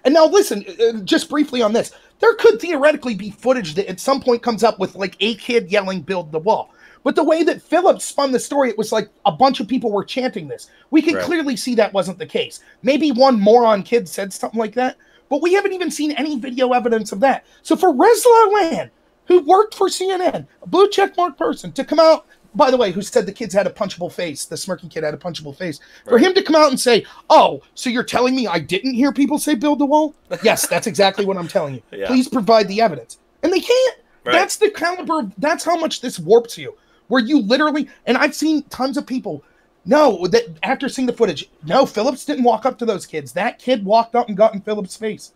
And now listen, just briefly on this. There could theoretically be footage that at some point comes up with like a kid yelling build the wall. But the way that Phillips spun the story, it was like a bunch of people were chanting this. We can clearly see that wasn't the case. Maybe one moron kid said something like that, but we haven't even seen any video evidence of that. So for Resla Land, who worked for CNN, a blue checkmark person, to come out, by the way, who said the kids had a punchable face, the smirking kid had a punchable face, for him to come out and say, "Oh, so you're telling me I didn't hear people say build the wall?" Yes, that's exactly what I'm telling you. Yeah. Please provide the evidence. And they can't. Right. That's the caliber, that's how much this warps you. Where you literally, and I've seen tons of people, that after seeing the footage, no, Phillips didn't walk up to those kids. That kid walked up and got in Phillips' face.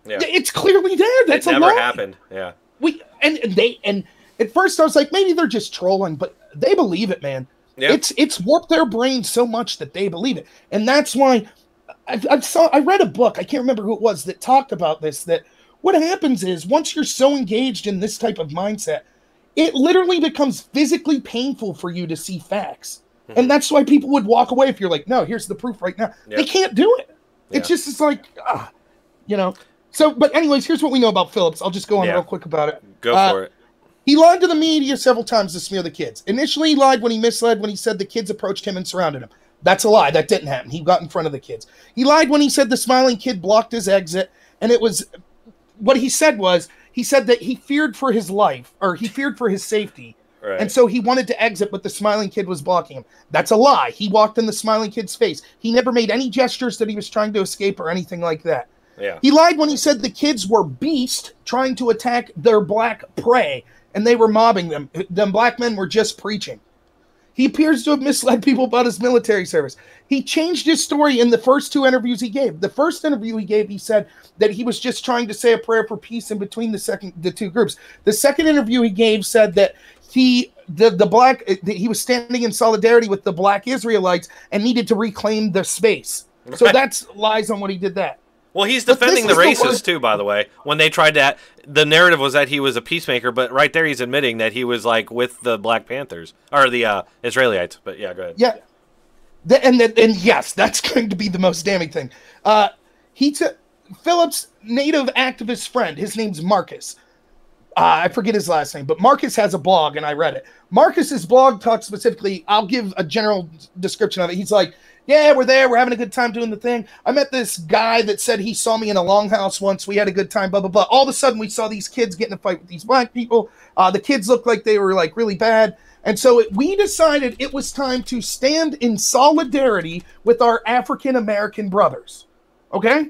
Yeah. It's clearly there. That's a lie. It never happened. Yeah. And at first I was like, maybe they're just trolling, but they believe it, man. Yep. It's warped their brains so much that they believe it. And that's why I read a book, I can't remember who it was, that talked about this, that what happens is once you're so engaged in this type of mindset, it literally becomes physically painful for you to see facts. Mm-hmm. And that's why people would walk away if you're like, "No, here's the proof right now." Yep. They can't do it. Yeah. It's like, So, but anyways, here's what we know about Phillips. I'll just go on real quick about it. Go for it. He lied to the media several times to smear the kids. Initially, he lied when he misled when he said the kids approached him and surrounded him. That's a lie. That didn't happen. He got in front of the kids. He lied when he said the smiling kid blocked his exit, and it was what he said that he feared for his life, or he feared for his safety. Right. And so he wanted to exit, but the smiling kid was blocking him. That's a lie. He walked in the smiling kid's face. He never made any gestures that he was trying to escape or anything like that. Yeah. He lied when he said the kids were beasts trying to attack their black prey, and they were mobbing them. Them black men were just preaching. He appears to have misled people about his military service. He changed his story in the first two interviews he gave. The first interview he gave, he said that he was just trying to say a prayer for peace in between the two groups. The second interview he gave said that he was standing in solidarity with the black Israelites and needed to reclaim their space. So that's lies on what he did that. Well, he's defending the racists too, by the way. When they tried to, the narrative was that he was a peacemaker, but right there he's admitting that he was like with the Black Panthers or the Israelites. But yeah, go ahead. Yeah, and yes, that's going to be the most damning thing. Phillips' native activist friend, his name's Marcus. I forget his last name, but Marcus has a blog, and I read it. Marcus's blog talks specifically. I'll give a general description of it. He's like, yeah, we're there. We're having a good time doing the thing. I met this guy that said he saw me in a longhouse once. We had a good time, blah, blah, blah. All of a sudden, we saw these kids get in a fight with these black people. The kids looked like they were like really bad. And so we decided it was time to stand in solidarity with our African-American brothers. Okay?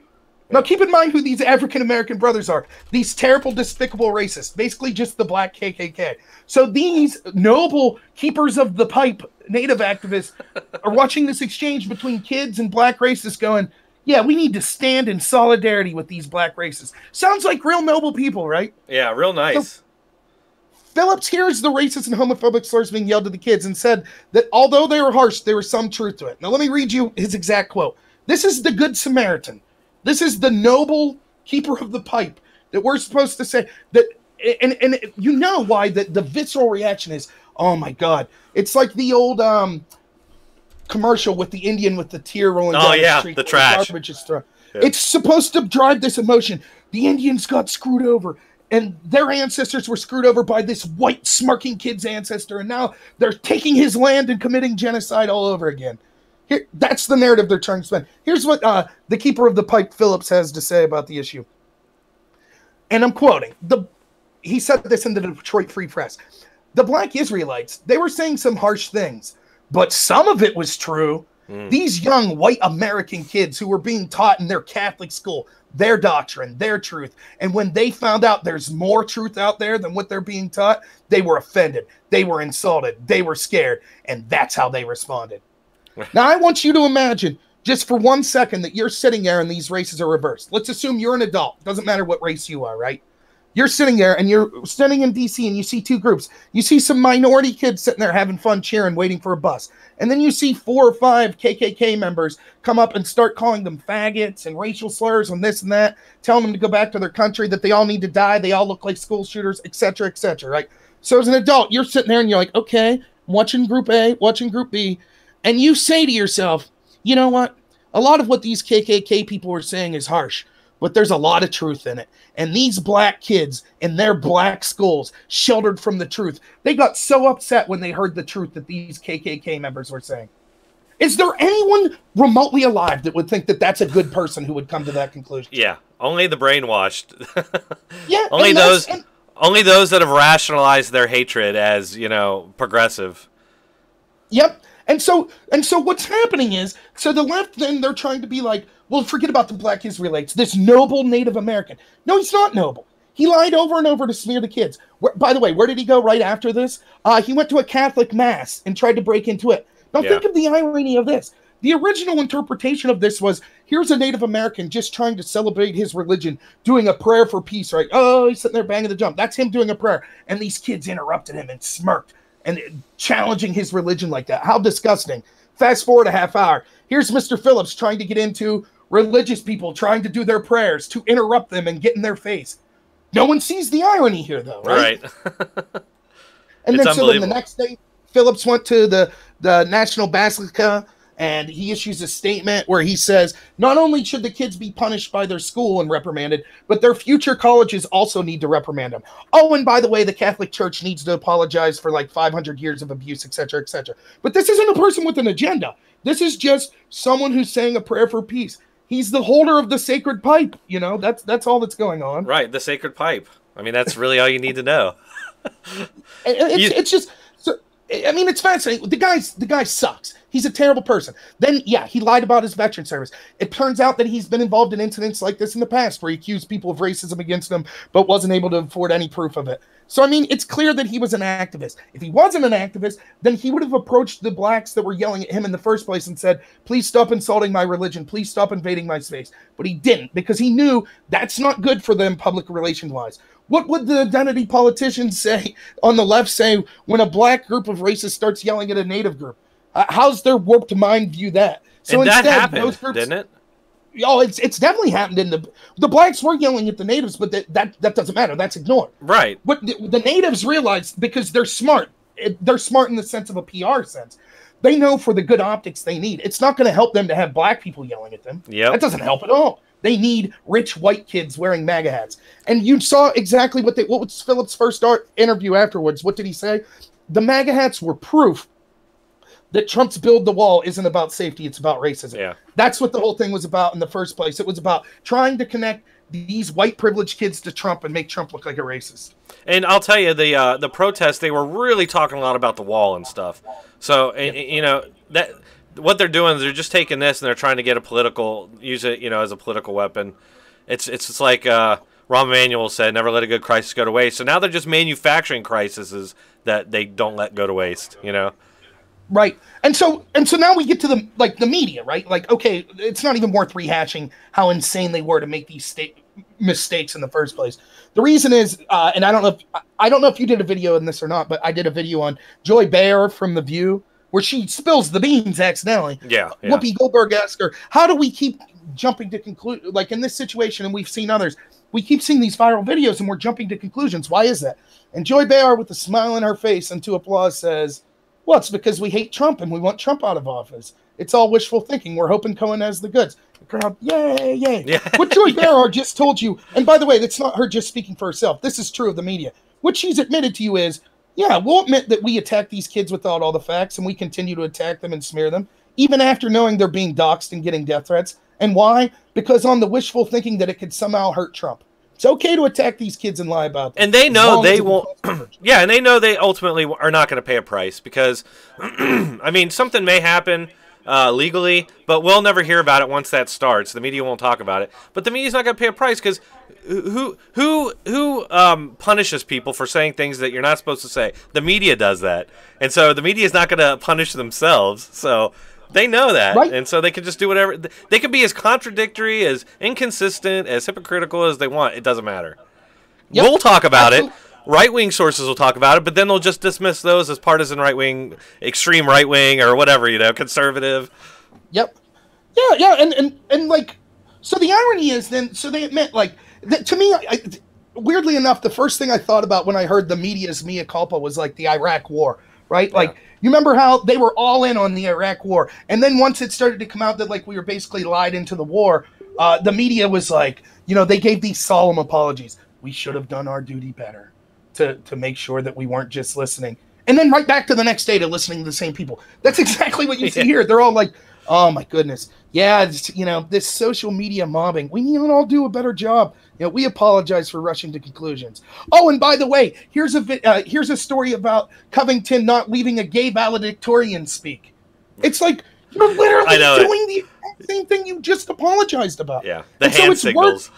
Now, keep in mind who these African-American brothers are. These terrible, despicable racists. Basically just the black KKK. So these noble keepers of the pipe Native activists are watching this exchange between kids and black racists going, yeah, we need to stand in solidarity with these black racists. Sounds like real noble people, right? Yeah, real nice. So, Phillips hears the racist and homophobic slurs being yelled to the kids and said that although they were harsh, there was some truth to it. Now, let me read you his exact quote. This is the Good Samaritan. This is the noble keeper of the pipe that we're supposed to say that, and you know why the visceral reaction is, oh my God. It's like the old commercial with the Indian with the tear rolling down the street. The trash. The garbage is thrown. Yeah. It's supposed to drive this emotion. The Indians got screwed over, and their ancestors were screwed over by this white smirking kid's ancestor, and now they're taking his land and committing genocide all over again. Here, that's the narrative they're trying to spin. Here's what the keeper of the pipe, Phillips, has to say about the issue. And I'm quoting. He said this in the Detroit Free Press. The black Israelites, they were saying some harsh things, but some of it was true. These young white American kids who were being taught in their Catholic school, their doctrine, their truth, and when they found out there's more truth out there than what they're being taught, they were offended, they were insulted, they were scared, and that's how they responded. Now, I want you to imagine, just for 1 second, that you're sitting there and these races are reversed. Let's assume you're an adult. Doesn't matter what race you are, right? You're sitting there and you're standing in D.C. and you see two groups. You see some minority kids sitting there having fun, cheering, waiting for a bus. And then you see 4 or 5 KKK members come up and start calling them faggots and racial slurs and this and that, telling them to go back to their country, that they all need to die, they all look like school shooters, etc., right? So as an adult, you're sitting there and you're like, okay, I'm watching Group A, watching Group B, and you say to yourself, you know what? A lot of what these KKK people are saying is harsh, but there's a lot of truth in it. And these black kids in their black schools, sheltered from the truth, they got so upset when they heard the truth that these KKK members were saying. Is there anyone remotely alive that would think that that's a good person who would come to that conclusion? Yeah, only the brainwashed. Yeah, only those that have rationalized their hatred as, progressive. Yep. And so what's happening is, so the left, then they're trying to be like, well, forget about the black Israelites, this noble Native American. No, he's not noble. He lied over and over to smear the kids. By the way, where did he go right after this? He went to a Catholic mass and tried to break into it. Now think of the irony of this. The original interpretation of this was, here's a Native American just trying to celebrate his religion, doing a prayer for peace, right? Oh, he's sitting there banging the drum. That's him doing a prayer. And these kids interrupted him and smirked and challenging his religion like that. How disgusting. Fast forward a half hour. Here's Mr. Phillips trying to get into religious people trying to do their prayers, to interrupt them and get in their face. No one sees the irony here, though, right? And then so then the next day, Phillips went to the National Basilica and he issues a statement where he says not only should the kids be punished by their school and reprimanded, but their future colleges also need to reprimand them. Oh, and by the way, the Catholic Church needs to apologize for like 500 years of abuse, etc., etc. But this isn't a person with an agenda. This is just someone who's saying a prayer for peace. He's the holder of the sacred pipe. You know, that's all that's going on. Right, the sacred pipe. I mean, that's really all you need to know. It's just, so, I mean, it's fascinating. The guy sucks. He's a terrible person. Then, yeah, he lied about his veteran service. It turns out that he's been involved in incidents like this in the past where he accused people of racism against him, but wasn't able to afford any proof of it. So, I mean, it's clear that he was an activist. If he wasn't an activist, then he would have approached the blacks that were yelling at him in the first place and said, please stop insulting my religion. Please stop invading my space. But he didn't, because he knew that's not good for them public relation-wise. What would the identity politicians say on the left say when a black group of racists starts yelling at a native group? How's their warped mind view that? So and instead, that happened, those groups, didn't it? Oh, it's definitely happened in the blacks were yelling at the natives, but that doesn't matter. That's ignored. Right. What the natives realized, because they're smart. They're smart in the sense of a PR sense. They know for the good optics they need. It's not going to help them to have black people yelling at them. Yeah, that doesn't help at all. They need rich white kids wearing MAGA hats. And you saw exactly what was Phillips' first interview afterwards. What did he say? The MAGA hats were proof that Trump's build the wall isn't about safety, it's about racism. Yeah. That's what the whole thing was about in the first place. It was about trying to connect these white privileged kids to Trump and make Trump look like a racist. And I'll tell you, the protests, they were really talking a lot about the wall and stuff. So, you know, that what they're doing is they're just taking this and they're trying to get use it, you know, as a political weapon. It's just like Rahm Emanuel said, never let a good crisis go to waste. So now they're just manufacturing crises that they don't let go to waste, you know? Right. And so now we get to the media, right? Like, okay, it's not even worth rehashing how insane they were to make these mistakes in the first place. The reason is, and I don't know if you did a video on this or not, but I did a video on Joy Behar from The View, where she spills the beans accidentally. Yeah. Whoopi Goldberg asked her, how do we keep jumping to conclude, like in this situation, and we've seen others, we keep seeing these viral videos and we're jumping to conclusions. Why is that? And Joy Behar, with a smile on her face and to applause, says, well, it's because we hate Trump and we want Trump out of office. It's all wishful thinking. We're hoping Cohen has the goods. The crowd, yay, yay. Yeah. What Joy Behar just told you, and by the way, that's not her just speaking for herself. This is true of the media. What she's admitted to you is, yeah, we'll admit that we attack these kids without all the facts and we continue to attack them and smear them, even after knowing they're being doxxed and getting death threats. And why? Because on the wishful thinking that it could somehow hurt Trump. It's okay to attack these kids and lie about them. And they know they won't. Yeah, and they know they ultimately are not going to pay a price because, I mean, something may happen legally, but we'll never hear about it once that starts. The media won't talk about it. But the media's not going to pay a price because who punishes people for saying things that you're not supposed to say? The media does that. And so the media is not going to punish themselves. So they know that, right. And so they can just do whatever. They can be as contradictory, as inconsistent, as hypocritical as they want. It doesn't matter. Yep. We'll talk about it. Right-wing sources will talk about it, but then they'll just dismiss those as partisan right-wing, extreme right-wing, or whatever, you know, conservative. Yep. Yeah, and like, so the irony is then, so they admit, like, to me, weirdly enough, the first thing I thought about when I heard the media's mea culpa was, like, the Iraq War, right? Yeah. Like, you remember how they were all in on the Iraq War, and then once it started to come out that, like, we were basically lied into the war, the media was like, you know, they gave these solemn apologies. We should have done our duty better to make sure that we weren't just listening. And then right back to the next day to listening to the same people. That's exactly what you see here. They're all like, oh, my goodness. Yeah, it's, you know, this social media mobbing. We need to all do a better job. You know, we apologize for rushing to conclusions. Oh, and by the way, here's a story about Covington not leaving a gay valedictorian speak. It's like, you're literally doing the same thing you just apologized about. Yeah, the hand signals.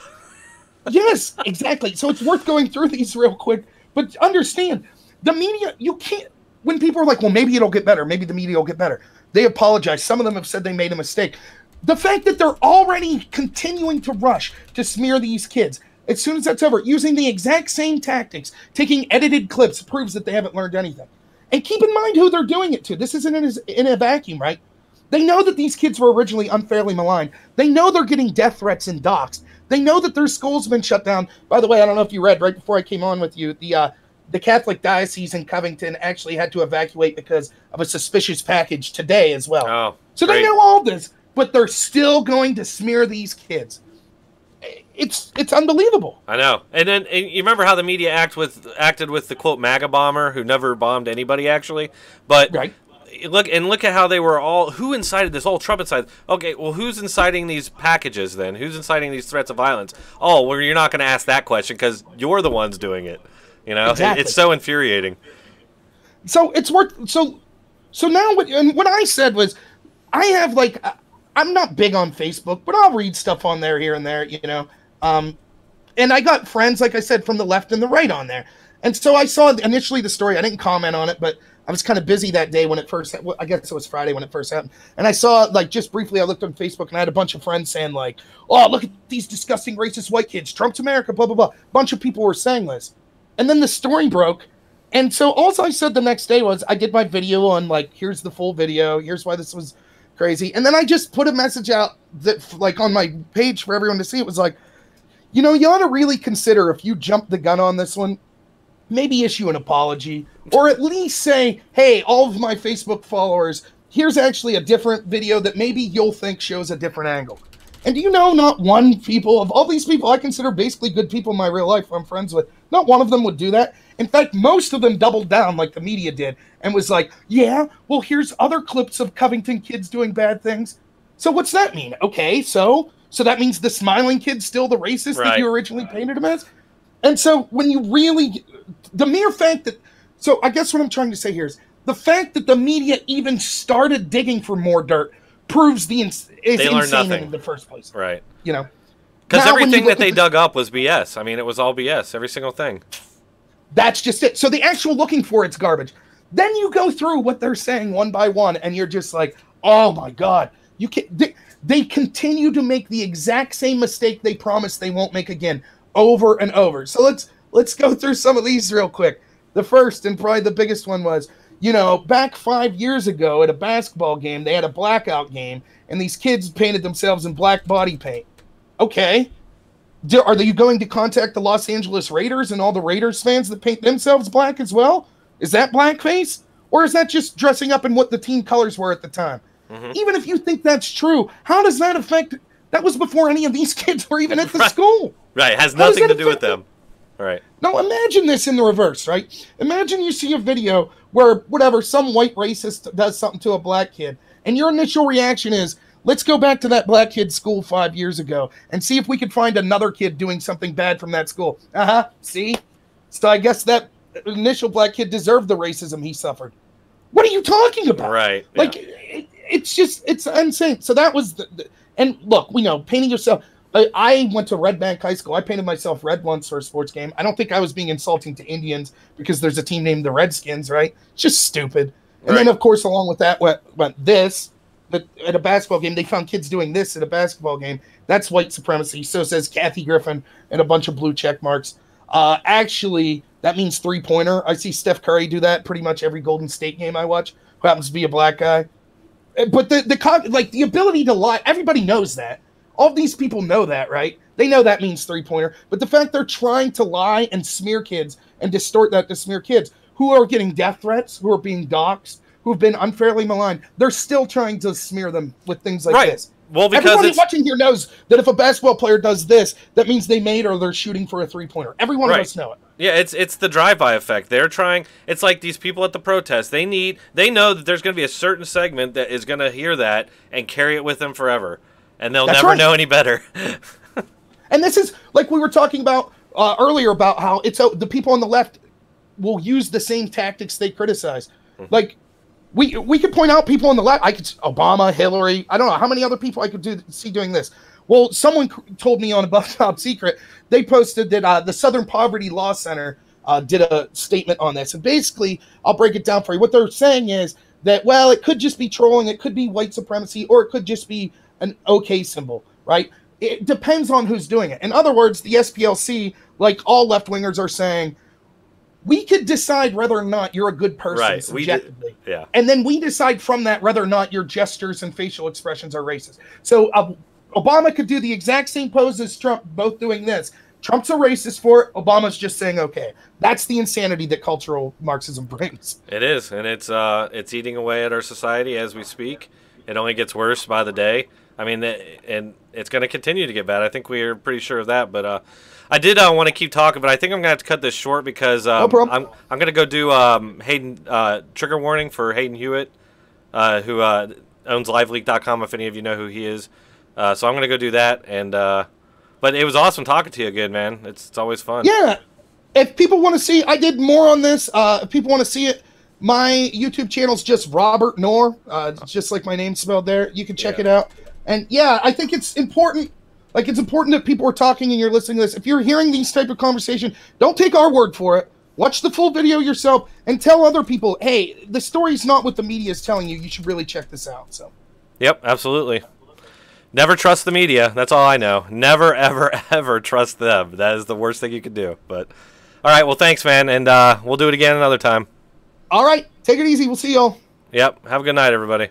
Yes, exactly. So it's worth going through these real quick. But understand, the media, you can't, when people are like, well, maybe it'll get better. Maybe the media will get better. They apologize. Some of them have said they made a mistake. The fact that they're already continuing to rush to smear these kids, as soon as that's over, using the exact same tactics, taking edited clips, proves that they haven't learned anything. And keep in mind who they're doing it to. This isn't in a vacuum, right? They know that these kids were originally unfairly maligned. They know they're getting death threats and doxxed. They know that their school's been shut down. By the way, I don't know if you read right before I came on with you, the Catholic diocese in Covington actually had to evacuate because of a suspicious package today as well. Oh, so great. They know all this, but they're still going to smear these kids. It's unbelievable. I know. And you remember how the media acted with the quote MAGA bomber who never bombed anybody actually, but right. Look at how they were all. Who incited this? All Trump incited. Okay, well, who's inciting these packages then? Who's inciting these threats of violence? Oh, well, you're not going to ask that question because you're the ones doing it. You know, exactly. It's so infuriating. So it's worth. So now what I said was, I have like, I'm not big on Facebook, but I'll read stuff on there here and there, you know. And I got friends, like I said, from the left and the right on there. And so I saw initially the story. I didn't comment on it, but I was kind of busy that day when it first, I guess it was Friday when it first happened. And I saw, like, just briefly, I looked on Facebook and I had a bunch of friends saying, like, oh, look at these disgusting racist white kids, Trump's America, blah, blah, blah. A bunch of people were saying this. And then the story broke. And so all I said the next day was I did my video on, like, here's the full video. Here's why this was crazy. And then I just put a message out that, like, on my page for everyone to see. It was like, you know, you ought to really consider if you jumped the gun on this one, maybe issue an apology, or at least say, hey, all of my Facebook followers, here's actually a different video that maybe you'll think shows a different angle. And do you know, not one people, of all these people I consider basically good people in my real life I'm friends with, not one of them would do that. In fact, most of them doubled down like the media did and was like, yeah, well, here's other clips of Covington kids doing bad things. So what's that mean? Okay, so that means the smiling kid's still the racist that you originally painted him as? And so when you really, the mere fact that, so I guess what I'm trying to say here is the fact that the media even started digging for more dirt proves they learned nothing in the first place. Right. You know? Because everything that they dug up was BS. I mean, it was all BS, every single thing. That's just it. So the actual looking for it's garbage. Then you go through what they're saying one by one, and you're just like, oh my God. You can't, they continue to make the exact same mistake they promised they won't make again. Over and over. So let's go through some of these real quick. The first and probably the biggest one was, you know, back 5 years ago at a basketball game, they had a blackout game, and these kids painted themselves in black body paint. Okay. Are you going to contact the Los Angeles Raiders and all the Raiders fans that paint themselves black as well? Is that blackface? Or is that just dressing up in what the team colors were at the time? Mm-hmm. Even if you think that's true, how does that affect... That was before any of these kids were even at the school. Right, it has nothing to do with them. All right. Now imagine this in the reverse, right? Imagine you see a video where, whatever, some white racist does something to a black kid, and your initial reaction is, let's go back to that black kid's school 5 years ago and see if we could find another kid doing something bad from that school. See? So I guess that initial black kid deserved the racism he suffered. What are you talking about? Right. Like, it's insane. So that was and look, we know, painting yourself. I went to Red Bank High School. I painted myself red once for a sports game. I don't think I was being insulting to Indians because there's a team named the Redskins, right? It's just stupid. And then, of course, along with that went this. But at a basketball game, they found kids doing this at a basketball game. That's white supremacy. So says Kathy Griffin and a bunch of blue check marks. Actually, that means three-pointer. I see Steph Curry do that pretty much every Golden State game I watch, who happens to be a black guy. But the ability to lie, everybody knows that. All these people know that, right? They know that means three-pointer. But the fact they're trying to lie and smear kids and distort that to smear kids who are getting death threats, who are being doxxed, who've been unfairly maligned, they're still trying to smear them with things like this. Well, because everybody watching here knows that if a basketball player does this, that means they made or they're shooting for a three-pointer. Every one of us know it. Yeah, it's the drive-by effect. They're trying. It's like these people at the protest. They know that there's going to be a certain segment that is going to hear that and carry it with them forever, and they'll never know any better. And this is like we were talking about earlier about how it's the people on the left will use the same tactics they criticize. Mm-hmm. Like we could point out people on the left. I could Obama, Hillary. I don't know how many other people I could see doing this. Well, someone told me on Above Top Secret, they posted that the Southern Poverty Law Center did a statement on this. And basically, I'll break it down for you. What they're saying is that, well, it could just be trolling, it could be white supremacy, or it could just be an okay symbol, right? It depends on who's doing it. In other words, the SPLC, like all left-wingers, are saying, we could decide whether or not you're a good person subjectively. Yeah. And then we decide from that whether or not your gestures and facial expressions are racist. So Obama could do the exact same pose as Trump, both doing this. Trump's a racist for it. Obama's just saying okay. That's the insanity that cultural Marxism brings. It is, and it's eating away at our society as we speak. It only gets worse by the day. I mean, and it's going to continue to get bad. I think we're pretty sure of that. But I did want to keep talking, but I think I'm going to have to cut this short because No problem. I'm going to go do Hayden trigger warning for Hayden Hewitt, who owns LiveLeak.com. If any of you know who he is, so I'm going to go do that. And but it was awesome talking to you again, man. It's always fun. Yeah. If people want to see, I did more on this. If people want to see it, my YouTube channel's just Robert Noerr. It's just like my name spelled there. You can check it out. And yeah, I think it's important. Like, it's important that people are talking and you're listening to this. If you're hearing these type of conversation, don't take our word for it. Watch the full video yourself and tell other people, hey, the story's not what the media is telling you. You should really check this out. So. Yep, absolutely. Never trust the media. That's all I know. Never, ever, ever trust them. That is the worst thing you could do. But all right, well, thanks, man, and we'll do it again another time. All right, take it easy. We'll see y'all. Yep, have a good night, everybody.